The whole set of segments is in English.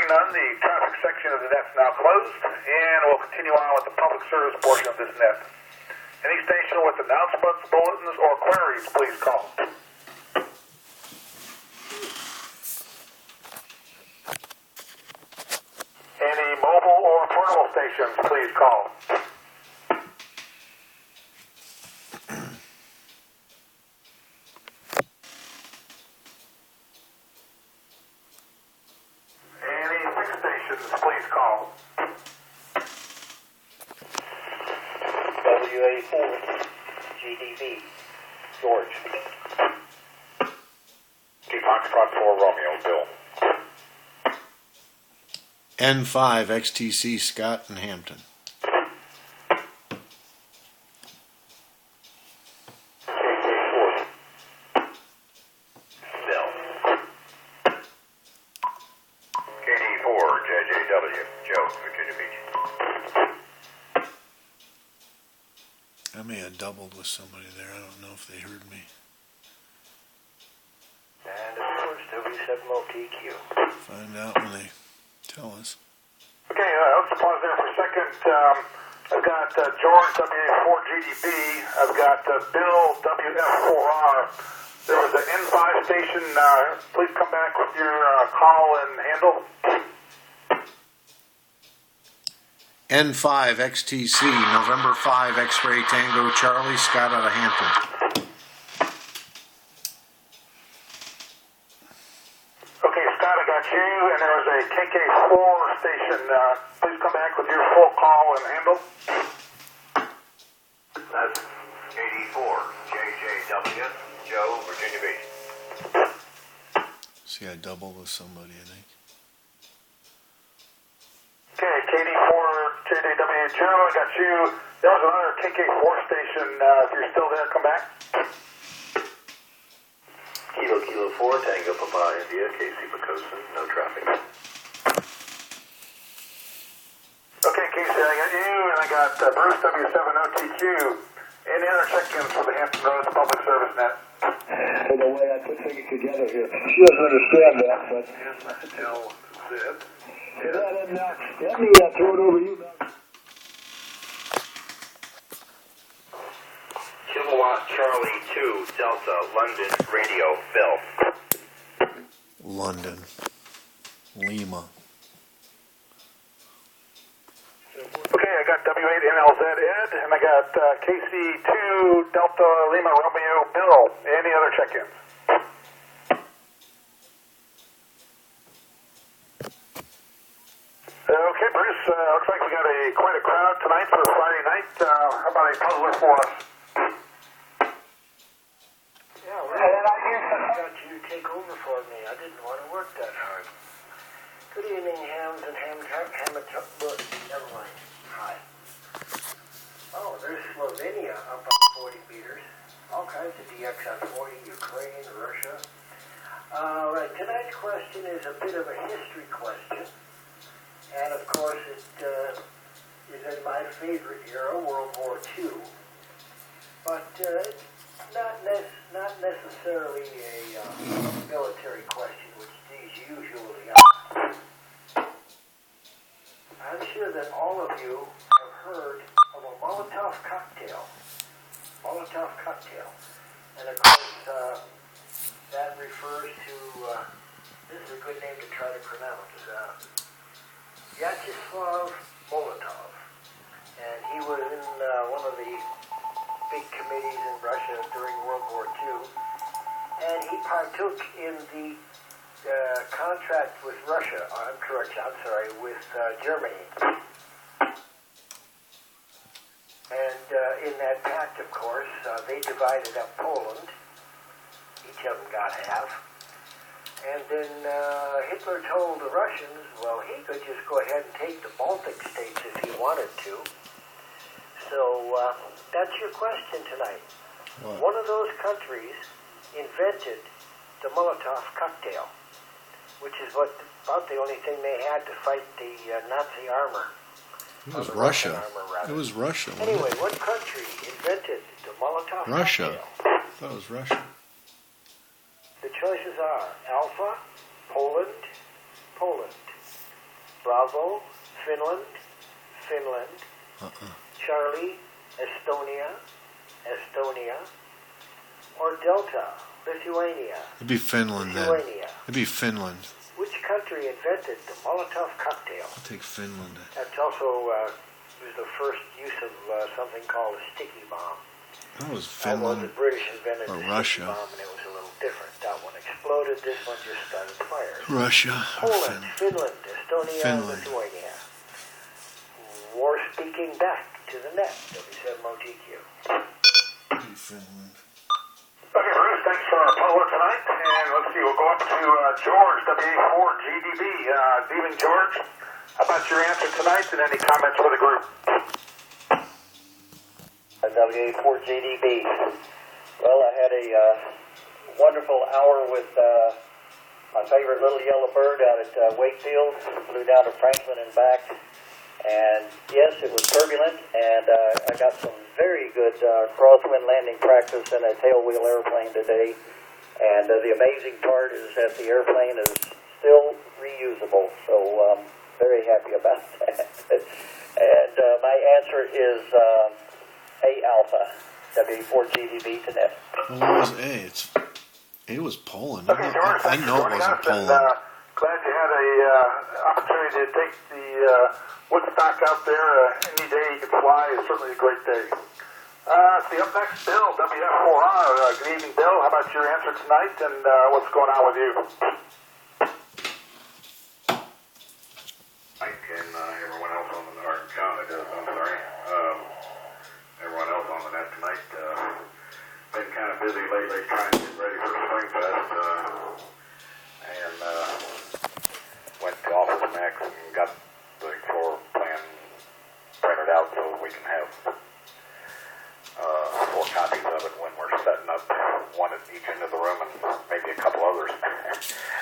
Hearing none, the traffic section of the net's now closed, and we'll continue on with the public service portion of this net. Any station with announcements, bulletins, or queries, please call. Any mobile or portable stations, please call. Any fixed stations, please call. WA4, GDB, George. Foxtrot 4 Romeo, Bill. N5XTC, Scott and Hampton. KK4, Bill. KD4 JJW, Joe, Virginia Beach. I may have doubled with somebody there. I don't know if they heard me. And of course, W7LTQ. Find out when they tell us. Okay, let's pause there for a second. I've got George WA4GDB. I've got Bill WF4R. There was an N5 station. Please come back with your call and handle. N5XTC, November 5, X-Ray Tango Charlie, Scott out of Hampton. Okay, Scott, I got you, and there was a KK4 station. Please come back with your full call and handle. That's KD4, JJW, Joe, Virginia Beach. See, I doubled with somebody, I think. Okay, KD4 JJW, Joe, I got you. There was another KK4 station. If you're still there, come back. Kilo 4, Tango Papa India, KC Pocosin, no traffic. Okay, Casey, I got you, and I got Bruce W7OTQ. Any other check-ins for the Hampton Roads Public Service Net? For the way I put things together here. She doesn't understand that, but... LZ. Let me throw it over you now. Kilowatt Charlie 2, Delta, London, Radio, Bill. London. Lima. Okay, I got W8NLZ Ed, and I got KC2 Delta Lima Romeo Bill. Any other check-ins? Okay, Bruce, looks like we got quite a crowd tonight for Friday night. How about a puzzler for us? Yeah, well, I got you to take over for me. I didn't want to work that hard. Good evening, Hams and never mind. Hi. Oh, there's Slovenia up on 40 meters. All kinds of DX on 40, Ukraine, Russia. Right, tonight's question is a bit of a history question. And of course, it is in my favorite era, World War II. But not necessarily a military question, which these usually are. I'm sure that all of you have heard of a Molotov cocktail. Molotov cocktail. And of course, that refers to, this is a good name to try to pronounce, Vyacheslav Molotov. And he was in one of the big committees in Russia during World War II. And he partook in the contract with Russia, with Germany. And in that pact, of course, they divided up Poland. Each of them got half. And then Hitler told the Russians, well, he could just go ahead and take the Baltic states if he wanted to. So that's your question tonight. What? One of those countries invented the Molotov cocktail, which is about the only thing they had to fight the Nazi armor. It was Russia. Armor, rather. It was Russia. Wasn't Anyway, it? what country invented the Molotov Russia. cocktail? I thought it was Russia. The choices are Alpha, Poland, Bravo, Finland, Charlie, Estonia, or Delta, Lithuania. It'd be Finland then. It'd be Finland. Which country invented the Molotov cocktail? I'll take Finland. That's also was the first use of something called a sticky bomb. That was Although Finland the British invented or the Russia. sticky bomb, and it was a little different. That one exploded. This one just started fire. Russia or Poland, Finland, Estonia, Finland. Lithuania. War speaking back to the net. W7OTQ. Finland. Okay, Bruce, thanks for following tonight. And let's see, we'll go up to George, WA4GDB. Good evening, George. How about your answer tonight and any comments for the group? WA4GDB. Well, I had a wonderful hour with my favorite little yellow bird out at Wakefield. Flew down to Franklin and back. And yes, it was turbulent, and I got some very good crosswind landing practice in a tailwheel airplane today. And the amazing part is that the airplane is still reusable, so I'm very happy about that. And my answer is A Alpha, W4GDB to net. Well, it was A. It was Poland. Okay, George, I thanks know for it joining wasn't us. Poland. And, glad you had a opportunity to take the Woodstock out there. Any day you can fly is certainly a great day. See, up next, Bill, WF4R. Good evening, Bill. How about your answer tonight, and what's going on with you? Mike and everyone else on the North County, I'm sorry. Everyone else on the net tonight. Been kind of busy lately trying to get ready for Spring Fest. And went to Office Max and got the floor plan printed out so we can have 4 copies of it when we're setting up, one at each end of the room and maybe a couple others.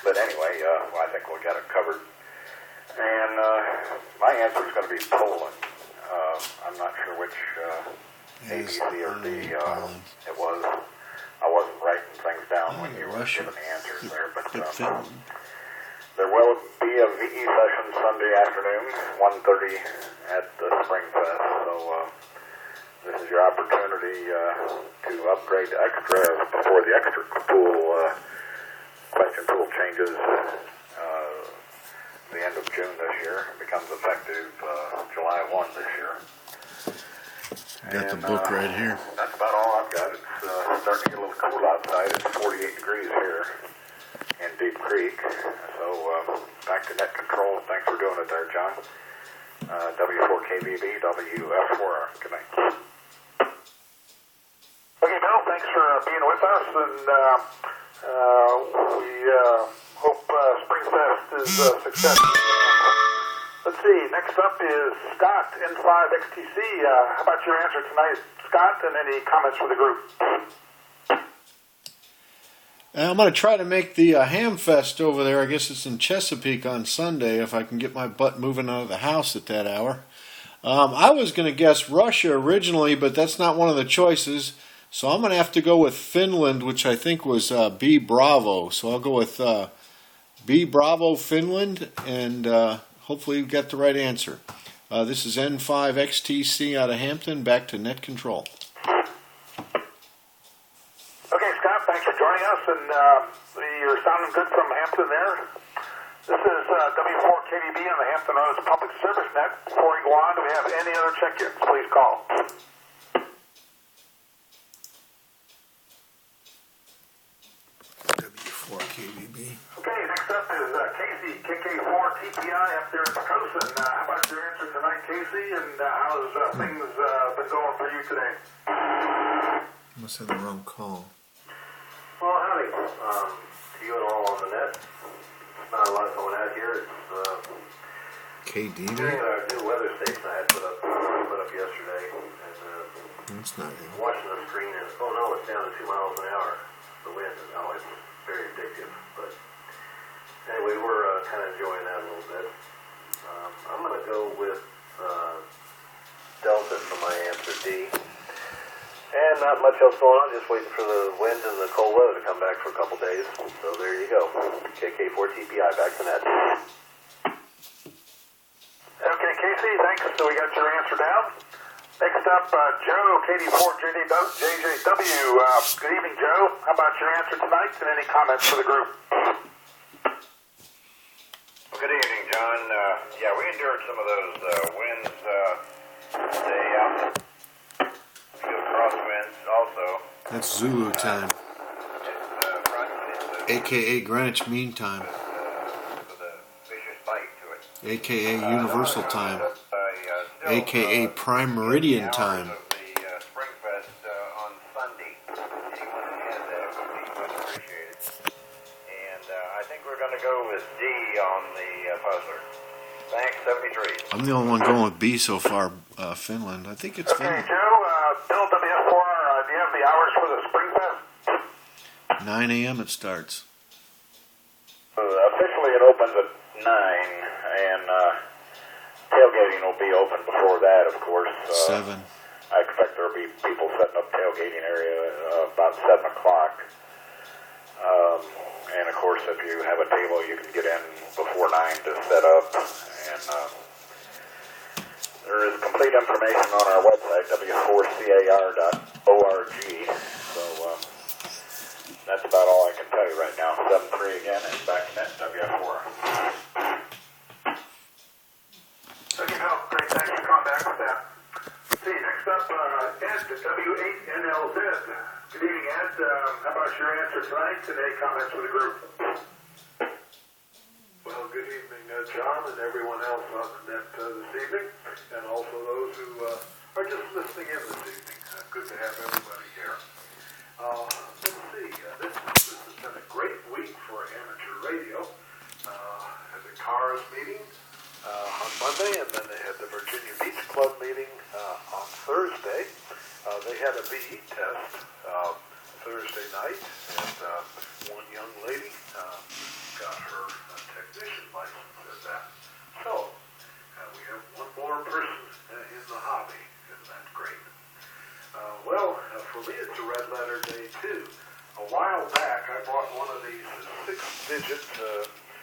But anyway, I think we got it covered. And my answer is going to be Poland. I'm not sure which A, B, C, or D it was. I wasn't writing things down when you were giving the answers there, but there will be a VE session Sunday afternoon, 1:30 at the Spring Fest. So this is your opportunity to upgrade to extra before the extra pool question pool changes the end of June this year. It becomes effective July 1 this year. Got the book right here. That's about all I've got. It's starting to get a little cool outside. It's 48 degrees here in Deep Creek. So back to net control. Thanks for doing it there, John. W4KBB, WF4R. Good night. Okay, Bill, thanks for being with us, and we hope Springfest is a success. Let's see, next up is Scott, N5XTC. How about your answer tonight, Scott, and any comments for the group? I'm going to try to make the Hamfest over there. I guess it's in Chesapeake on Sunday if I can get my butt moving out of the house at that hour. I was going to guess Russia originally, but that's not one of the choices. So I'm going to have to go with Finland, which I think was B Bravo. So I'll go with B Bravo Finland, and hopefully you get the right answer. This is N5XTC out of Hampton, back to net control. Okay, Scott, thanks for joining us, and you're sounding good from Hampton there. This is W4KBB on the Hampton Roads Public Service Net. Before we go on, do we have any other check-ins? Please call. W4KBB. Okay, next up is Casey, KK4TPI up there in Pocosin. How about your answer tonight, Casey, and how's things been going for you today? Must have the wrong call. Well, howdy. To you and all on the net. Not a lot going out here. It's KD doing there? a new weather station I had put up yesterday, and That's not it. watching the screen, and oh no, it's down to 2 miles an hour. The wind, oh, it's very addictive. But anyway, we're kind of enjoying that a little bit. I'm going to go with Delta for my answer D. And not much else going on, just waiting for the wind and the cold weather to come back for a couple days. So there you go. KK4TPI, back to net. see, thanks. So we got your answer down. Next up, Joe, KD4JJW. Good evening, Joe. How about your answer tonight and any comments for the group? Good evening, John. Yeah, we endured some of those winds today out. Few crosswinds also. That's Zulu time, aka Greenwich Mean Time, With a vicious bite to it. aka Universal Time, aka Prime Meridian Time. Of the Springfest on Sunday. Anyone who has that would be much appreciated. And I think we're going to go with D on the puzzler. Thanks, 73. I'm the only one going with B so far, Finland. I think it's Okay, Finland. Joe, Bill WF4, do you have the hours for the Springfest? 9 a.m. it starts. Officially it opens at 9, and tailgating will be open before that, of course. 7. I expect there will be people setting up tailgating area about 7 o'clock. And of course, if you have a table, you can get in before 9 to set up. And there is complete information on our website, w4car.org. So that's about all I can tell you right now. 7-3 again, and back to net WF4. Okay, no, great. Thanks for coming back with that. See, next up, Ed, W8NLZ. Good evening, Ed. How about your answer tonight and any comments for the group? Well, good evening, John, and everyone else on the net this evening, and also those who are just listening in this evening. Good to have everybody here. Let's see, this has been a great week for amateur radio. Had the CARS meeting on Monday, and then they had the Virginia Beach Club meeting on Thursday. They had a BE test Thursday night, and one young lady got her technician license at that. So, we have one more person in the hobby. Isn't that great? Well, for me it's a red letter day too. A while back I bought one of these 6-digit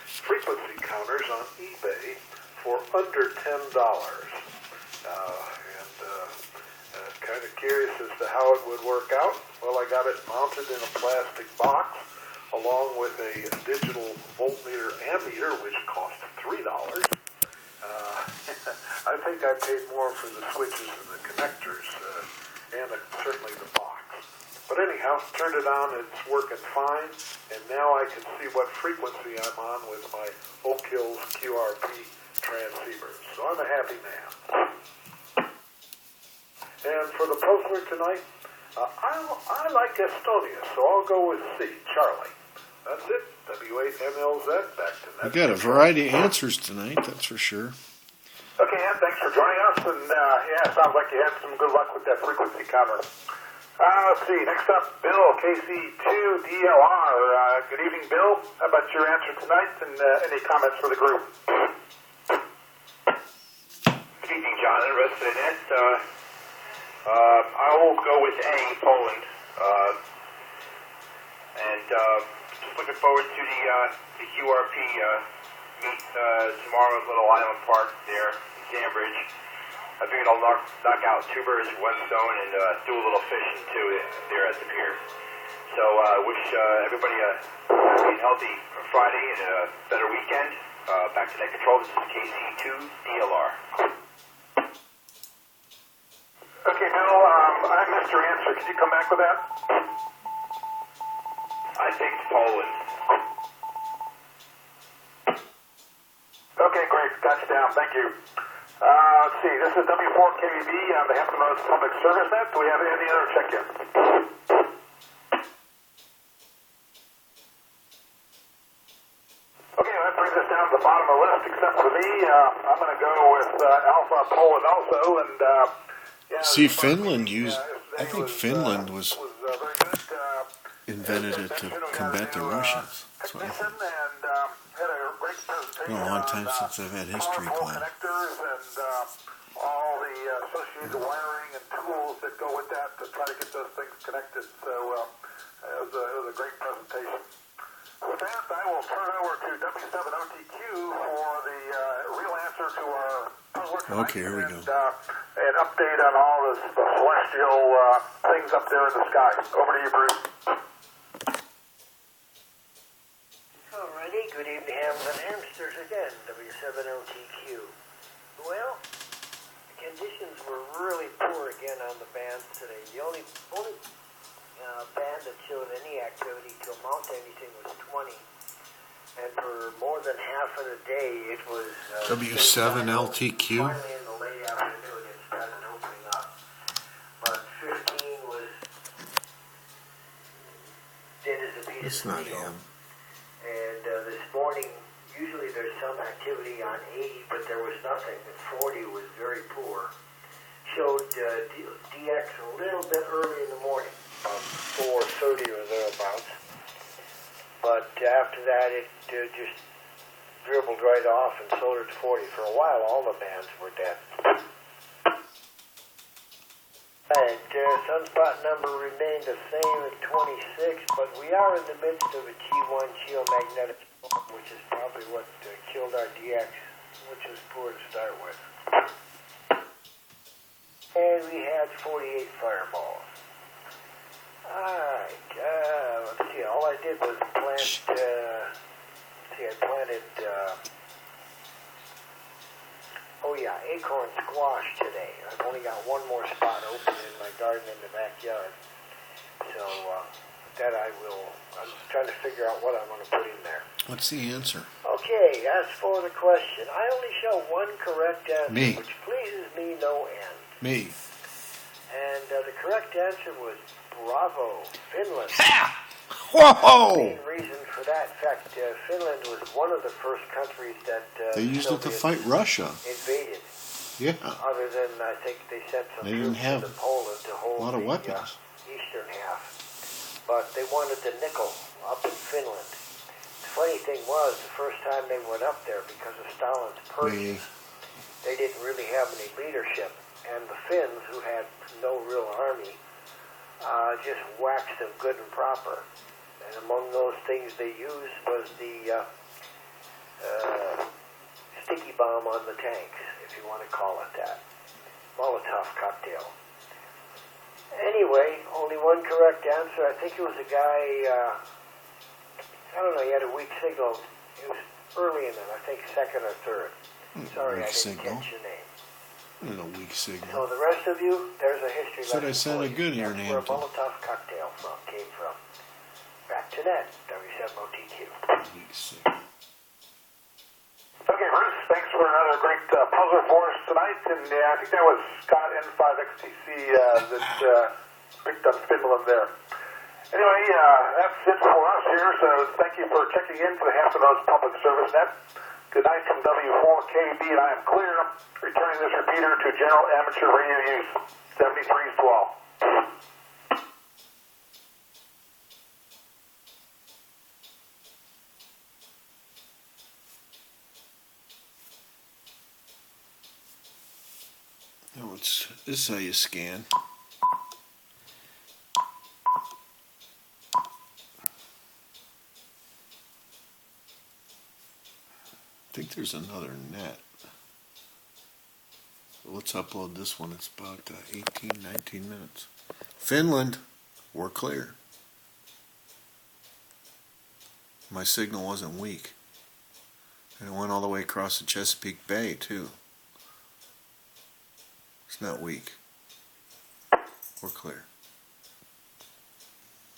frequency counters on eBay for under $10. Kind of curious as to how it would work out. Well, I got it mounted in a plastic box along with a digital voltmeter ammeter, which cost $3. I think I paid more for the switches and the connectors and certainly the box. But anyhow, turned it on, it's working fine, and now I can see what frequency I'm on with my Oak Hills QRP transceivers. So I'm a happy man. And for the puzzler tonight, I like Estonia, so I'll go with C, Charlie. That's it. W8NLZ, back to that. We got a variety of answers tonight, that's for sure. Okay, Ed, thanks for joining us. And yeah, it sounds like you had some good luck with that frequency counter. Let's see. Next up, Bill, KC2DLR. Good evening, Bill. How about your answer tonight and any comments for the group? Good evening, John. Interested in it. I will go with A, Poland. And just looking forward to the QRP meet tomorrow at Little Island Park there in Cambridge. I figured I'll knock out 2 birds with 1 stone and do a little fishing too there at the pier. So wish everybody a happy and healthy Friday and a better weekend. Back to net control. This is KC2DLR. Okay, Bill, I missed your answer. Could you come back with that? I think Poland. Okay, great. Got you down. Thank you. Let's see. This is W4KBB on the Hampton Roads Public Service Net. Do we have any other check-in? Okay, that brings us down to the bottom of the list, except for me. I'm going to go with Alpha Poland also, and yeah. See, Finland used. I think Finland was invented it to combat the Russians. That's what I think. It's been a long time since I've had history class. Connectors and all the associated wiring and tools that go with that to try to get those things connected. So it was a great presentation. With that, I will turn over to W7OTQ for the real answer to our how's work tonight? Okay, here we go. And an update on all the celestial things up there in the sky. Over to you, Bruce. Alrighty, good evening, hams and hamsters again, W7LTQ. Well, the conditions were really poor again on the bands today. The only band that showed any activity to amount to anything was 20. And for more than half of the day, it was... W7LTQ? Finally in the late afternoon, it started opening up. But 15 was dead as a piece It's of not steel. him. And this morning, usually there's some activity on 80, but there was nothing. And 40 was very poor. Showed DX a little bit early in the morning, about 4:30 or thereabouts. But after that, it just dribbled right off and sold at 40. For a while, all the bands were dead. And sunspot number remained the same at 26, but we are in the midst of a G1 geomagnetic storm, which is probably what killed our DX, which was poor to start with. And we had 48 fireballs. Alright, let's see, all I did was plant, I planted, acorn squash today. I've only got one more spot open in my garden in the backyard. So, I'm trying to figure out what I'm going to put in there. What's the answer? Okay, as for the question, I only show one correct answer, Me. which pleases me no end. Me. And the correct answer was Bravo, Finland. Ha! The Whoa! main reason for that, in fact, Finland was one of the first countries that They used it to fight Russia. invaded. Yeah. Other than, I think they sent some They didn't troops have into Poland to hold a lot of the weapons. eastern half. But they wanted the nickel up in Finland. The funny thing was, the first time they went up there, because of Stalin's purges, they didn't really have any leadership. And the Finns, who had no real army, just waxed them good and proper. And among those things they used was the sticky bomb on the tanks, if you want to call it that. Molotov cocktail. Anyway, only one correct answer. I think it was a guy, I don't know, he had a weak signal. It was early in it, I think second or third. Sorry, I didn't catch your name. A weak signal. So the rest of you, there's a history Said lesson I sounded for you. good here in That's where a Hampton. Molotov cocktail came from. Back to that, W7OTQ. Weak signal. Okay, Bruce, thanks for another great puzzle for us tonight. And I think that was Scott N5XTC that picked up Finland there. Anyway, that's it for us here. So thank you for checking in for the Hampton Roads Public Service Net. Good night from W4KB, and I am clear. Returning this repeater to general amateur radio use. 73s to all. No, this is how you scan. I think there's another net. Let's upload this one. It's about 18, 19 minutes. Finland, we're clear. My signal wasn't weak. And it went all the way across the Chesapeake Bay, too. It's not weak. We're clear.